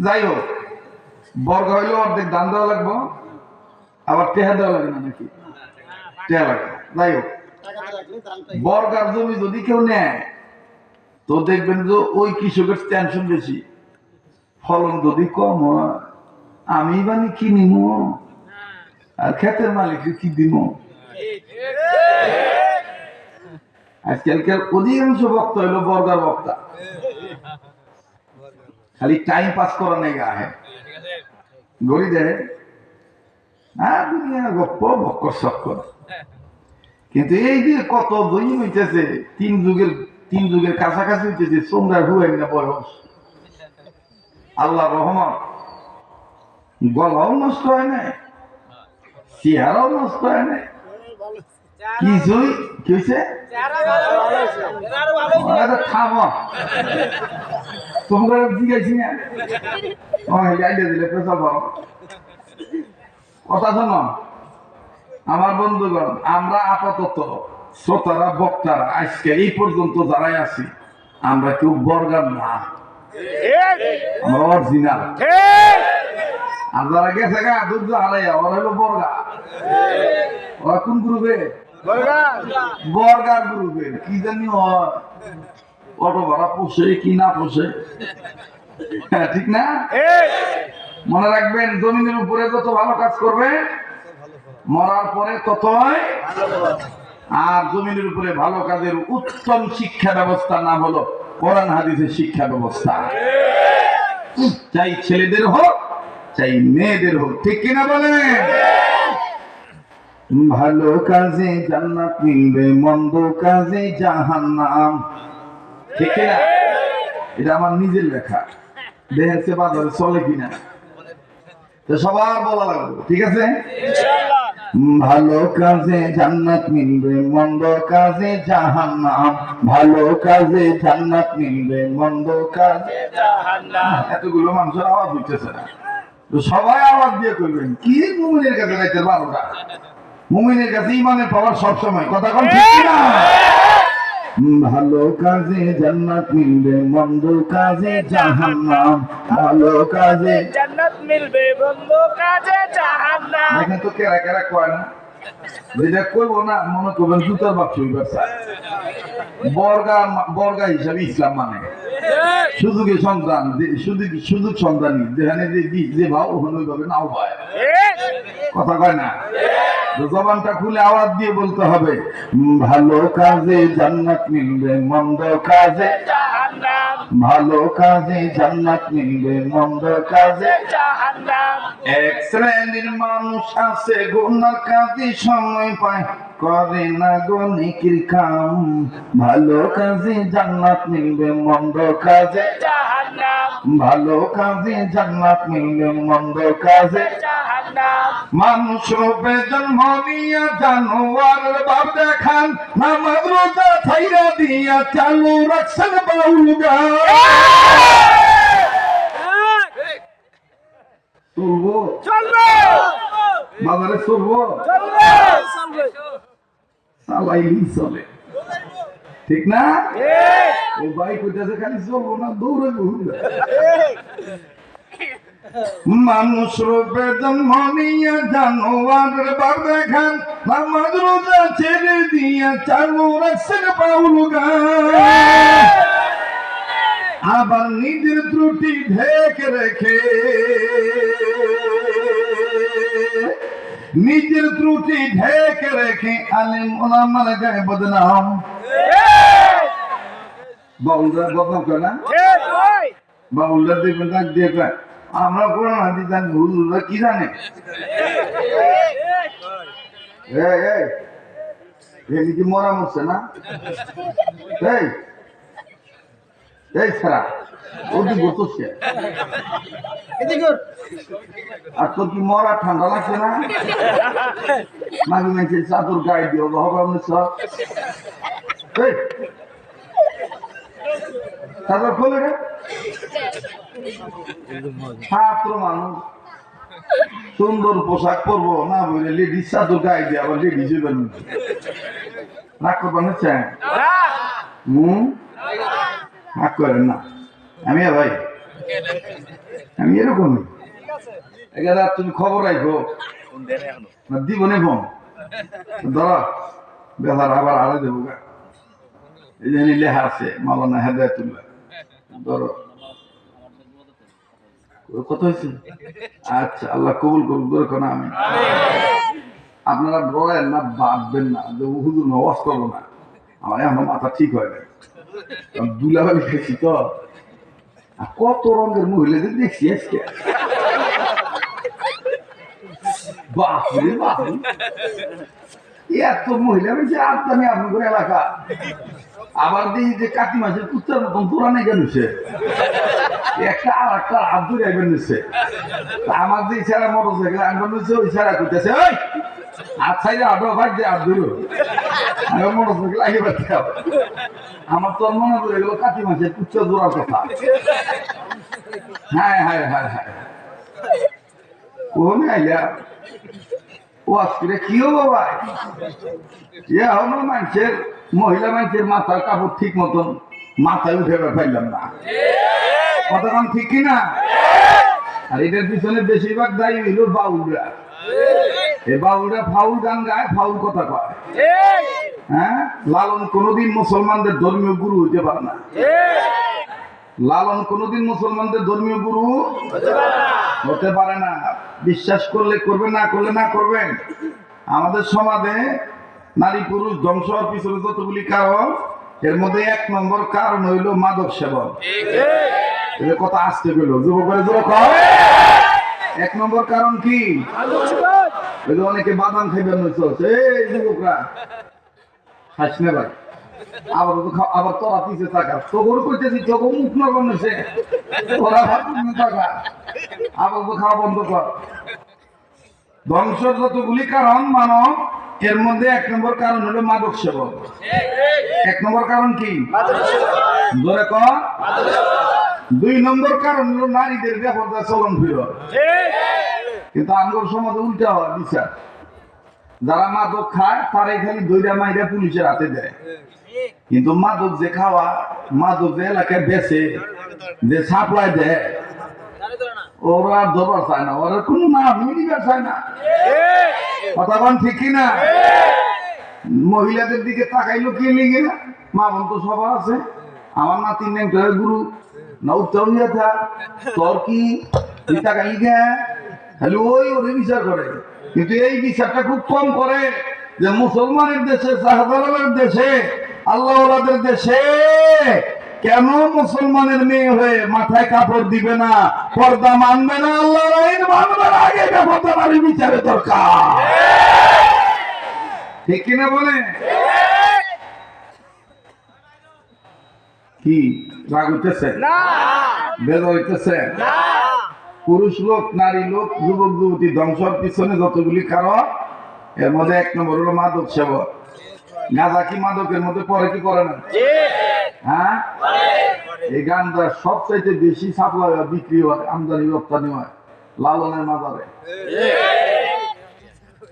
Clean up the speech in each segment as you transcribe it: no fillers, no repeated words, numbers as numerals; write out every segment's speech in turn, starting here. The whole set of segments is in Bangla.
যাই হোক, বর্গ হইলে অর্ধেক দান দেওয়া লাগবো, আবার টেহা দেওয়া লাগে না নাকি? টেহা লাগে। যাই হোক, বর্গার জমি যদি কেউ নেয় তো দেখবেন যে ওই কৃষকের টেনশন বেশি, ফলন যদি কম হয় আমি বানি কি নিব আর ক্ষেতের মালিককে কি দিব। আজকালকার অধিকাংশ বক্তা হইলো বর্গার বক্তা, খালি টাইম পাস করা নেই গায়ে গড়ি দেয় আর দুনিয়া গপ্প বক্কর সক্কর। কিন্তু এই যে কত দই হইতেছে, তিন যুগের কাছাকাছি হইতেছে, সোমরা হুয়াই না বয়স, আল্লাহ রহমত, গলাও নষ্ট হয় না, চেহারাও নষ্ট হয় না, কিছুই কি হয়েছে থামো তোমরা জিজ্ঞাসি না দিলে কথা শোনো আমার বন্ধুগণ। আমরা আপাতত শ্রোতারা বক্তারা আজকে এই পর্যন্ত যারাই আছি আমরা কেউ বর্গার না, আমরা অরিজিনাল। আর যারা গেছে গা দুধ হারাইয়া ওরা হলো বর্গা। ওরা কোন গ্রুপে? বর্গার গ্রুপে। কি জানি অটো ভাড়া পোষে কি না পোষে, ঠিক না? মনে রাখবেন, জমিনের উপরে যত ভালো কাজ করবে মরার পরে ততই। আর জমিনের উপরে ভালো কাজের উত্তম শিক্ষা ব্যবস্থা নাম হলো কোরআন হাদিসের শিক্ষা ব্যবস্থা, চাই ছেলেদের হোক চাই মেয়েদের হোক, ঠিক কিনা বলেন? ভালো কাজে জান্নাত মিলবে, মন্দ কাজে জাহান্নাম, ঠিক কিনা? এটা আমার নিজের লেখা, দেখেছে বাজারে চলে কিনা তো সবার বলা লাগবে, ঠিক আছে? ভালো কাজে জান্নাত মিলবে, মন্দ কাজে জাহান্নাম, ভালো কাজে জান্নাত মিলবে, মন্দ কাজে জাহান্নাম। এতগুলো মানুষের আওয়াজ হইতেছে না তো সবাই আওয়াজ দিয়ে করবেন কি? মুমিনের কাছে রাইতে 12টা, মুমিনের কাছে ইমানের পাওয়ার সবসময়, কথা কোন ঠিক না? ভালো কাজে জান্নাত মিলবে, মন্দ কাজে জাহান্নাম, ভালো কাজে জান্নাত মিলবে, মন্দ কাজে জাহান্নাম। দেখেন তো কেরা কেরা কয় না, যেটা করবো না মনে করবেন জুতার বাক্স হইবার চায়। বর্গা হিসাবে ইসলাম মানে সুযোগের সন্তান, সুযোগ সন্তানই, যেখানে যে ভাও ওখানে ওইভাবে নাও পায়, কথা কয় না? জবানটা খুলে আওয়াজ দিয়ে বলতে হবে, ভালো কাজে জান্নাত মিলবে, মন্দ কাজে জাহান্নাম, ভালো কাজে জান্নাত মিলবে, মন্দ কাজে জাহান্নাম। এক শ্রেণীর মানুষ আছে গুনার কাজে সময় পায়, করে না গো নেকির কাম, ভালো কাজে জান্নাত মিলবে, মন্দ কাজে জাহান্নাম, ভালো কাজে জান্নাত মিলবে, মন্দ কাজে জাহান্নাম। মানুষ রূপে জন্ম নিয়া জানোয়ার বাপ দেখান, নামাজ রোজা ছাইরা দিয়া চালু রাখছেন বাউল গান। চলবো বাজারে, চলবো চালাইলেই চলে, ঠিক না? ও ভাই কোথায় খালি চলবো না, দৌড়ে ঘুরবে। মানুষ রূপে জন্ম নিয়ে জানোয়ারের বাপ দেখান, নামাজ রোজা ছেড়ে দিয়ে চালু রাখছেন বাউল গান। আবার নিজের ত্রুটি ঢেকে রেখে, নিজের ত্রুটি ঢেকে রেখে আলেম ওলামার গায়ে বদনাম। বাউলদার বদনাম করে না? বাউলদার দেখবেন ডাক দিয়ে কয়, আমরা কোরআন হাদিস জানি, হুজুররা কি জানে? এই কি মরা মরছে না? এই ছাড়া ওদিক বসছে, আর তোর কি মরা ঠান্ডা লাগছে না? মাঝে মাঝে চাদর গায়ে দিও হবে চাদর খোলে রে, ছাত্র মানুষ সুন্দর পোশাক পরবো না বলে লেডিস চাদর গায়ে দিয়ে আবার লেডিস রাগ করবেন, হচ্ছে হাক করেন না। আমি ভাই আমি এরকমই এখানে তুমি খবর রাখো দিব নে ফোন ধর বেহার আবার আড়ে দেবো গা এই জন্য লেখা আছে মাওলানা হেদায়েতুল্লাহ ধরো কত হয়েছে আচ্ছা আল্লাহ কবুল করুন দরকার আমি আপনারা ডরেন না ভাববেন না যে হুজুর নওয়াজ করবো না আমার এখন মাথা ঠিক হয় না দুলাবালি খেয়েছি তো কত রঙের মহিলাদের দেখছি আজকে বাপরে বাপ এত মহিলা বেশি আমদানি আপনাদের এলাকা আবার দেখি যে কাকি মাসের কুত্তার মতন তোরা নেই কেন সে একটা আর একটা হাত ধরে আইবেন নিচ্ছে আমার যে ইশারা মোটর সাইকেল আনবেন নিচ্ছে ওই ইশারা করতেছে ওই হাত সাইডে আডো ভাই যে হাত ধরো আমি মোটর সাইকেল আগে পাচ্ছি আমার তোর মনে করে গেল কাকি মাসের কুত্তা জোড়ার কথা হ্যাঁ হ্যাঁ হ্যাঁ হ্যাঁ ও আইয়া ও আজকে কি হবো ভাই এ হলো মানুষের মহিলা মানুষের মাথার কাপড় ঠিক মতন মাথায় উঠে পাইলাম না কতক্ষণ ঠিক কিনা আর এটার পিছনে বেশিরভাগ দায়ী হইল বাউলরা এই বাউলরা ফাউল গান গায় ফাউল কথা কয় হ্যাঁ লালন কোনোদিন মুসলমানদের ধর্মীয় গুরু হইতে পারে না লালন কোনোদিন মুসলমানদের ধর্মীয় গুরু হতে পারে না বিশ্বাস করলে করবেন না করলে না করবেন আমাদের সমাজে নারী পুরুষ ধ্বংস হওয়ার পিছনে যতগুলি কারণ এর মধ্যে 1 নম্বর কারণ হইল মাদক সেবন এর কথা আসতে গেল যুবকের যুবক 1 নম্বর কারণ কি অনেকে বাদাম খাইবেন এই যুবকরা খাস না ভাই আবার তোরা পিছে থাকা তোর করতেছি তোকে মুখ না বানাচ্ছে তোরা থাকা আবার তো খাওয়া বন্ধ কর ধ্বংসের যতগুলি কারণ মানব এর মধ্যে 1 নম্বর কারণ হলো মাদক সেবন 1 নম্বর কারণ কি ধরে কর 2 নম্বর কারণ হলো নারীদের বেপরদা চলন ফিরন কিন্তু আমগর সমাজে উল্টা হয় বিচার যারা মাদক খায় তারাই খালি দইরা মাইরা পুলিশের হাতে দেয় কিন্তু মাদক যে খাওয়া মাদক যে এলাকায় বেচে যে সাপ্লাই দেয় ওরা ধরবার চায় না ওরা কোনো নাম নিবার চায় না কথা বল ঠিক কিনা মহিলাদের দিকে তাকাইলো কি লিগে মা বোন তো সবার আছে আমার নাতি নেংটার গুরু না উত্তর থা তোর কি তাকাই গে খালি ওই ওরে বিচার করে কিন্তু এই বিচারটা খুব কম করে যে মুসলমানের দেশে শাহজালালের দেশে আল্লাহওয়ালাদের দেশে কেন মুসলমানের মেয়ে হয়ে মাথায় কাপড় দিবে না পর্দা মানবে না আল্লাহর আইন মানবার আগে বেপরদার বিচারে দরকার ঠিক কিনা বলে কি রাগ হইতেছে না বেদা হইতেছে না পুরুষ লোক নারী লোক যুবক যুবতী ধ্বংসের পিছনে যতগুলি কারণ এর মধ্যে 1 নম্বর হলো মাদক সেবন গাঁজা কি মাদকের মধ্যে পরে কি করে না হ্যাঁ এই গাঁজা সবচাইতে বেশি সাপ্লাই হয় বিক্রি হয় আমদানি রপ্তানি হয় লালনের মাজারে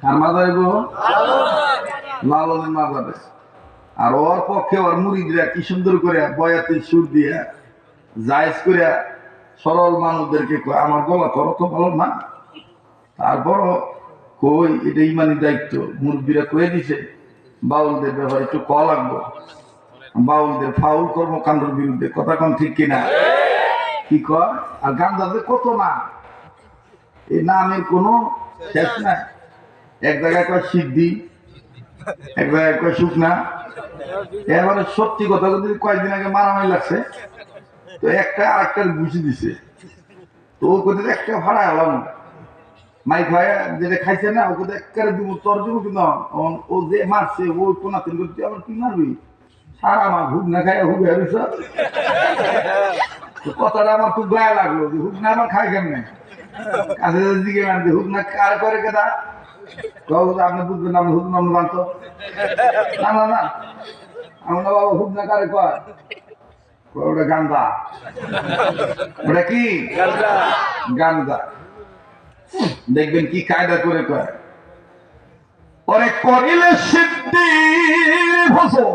কার মাজারে গো লালনের মাজারে আর ওর পক্ষে ওর মুরিদরা কি সুন্দর করে বয়াতের সুর দিয়ে জায়েজ করে সরল মানুষদেরকে আমার গলা তোর তো ভালো না তারপরও কই এটা ইমানি দায়িত্ব মুরব্বীরা কয়ে দিছে বাউলদের ব্যাপারে একটু কল লাগবো বাউলদের ফাউল কর্মকাণ্ডের বিরুদ্ধে কথা কোন ঠিক কিনা কি কর আর গান্ধাতে কত না এই নামের কোনো শেষ নাই এক জায়গায় কয় সিদ্ধি এক জায়গায় কয় শুকনা এবারে সত্যি কথা যদি কয়েকদিন আগে মারামারি লাগছে তো একটা আরেকটার ঘুষি দিছে তো ও কোথায় একটা ভাড়া হলাম মাইক হয় যেটা খাইছে না ও কোথায় একটা দিব তোর দিব কিন্তু ও যে মারছে ও কোনা তিন করতে আবার কি মারবি সারা আমার হুক না খাই হুক হেরিস কথাটা আমার খুব গায়ে লাগলো যে হুক না আমার খাই কেমনে কাছে দিকে মানতে হুক না কার করে কেটা আপনি বুঝবেন আপনি হুক নাম মানতো না না না আমরা বাবা হুক না কারে কয় ওটা গান্দা ওটা কি গান্দা দেখবেন কি কায়দা করে কয় ওরে করিলে সিদ্ধি ফসল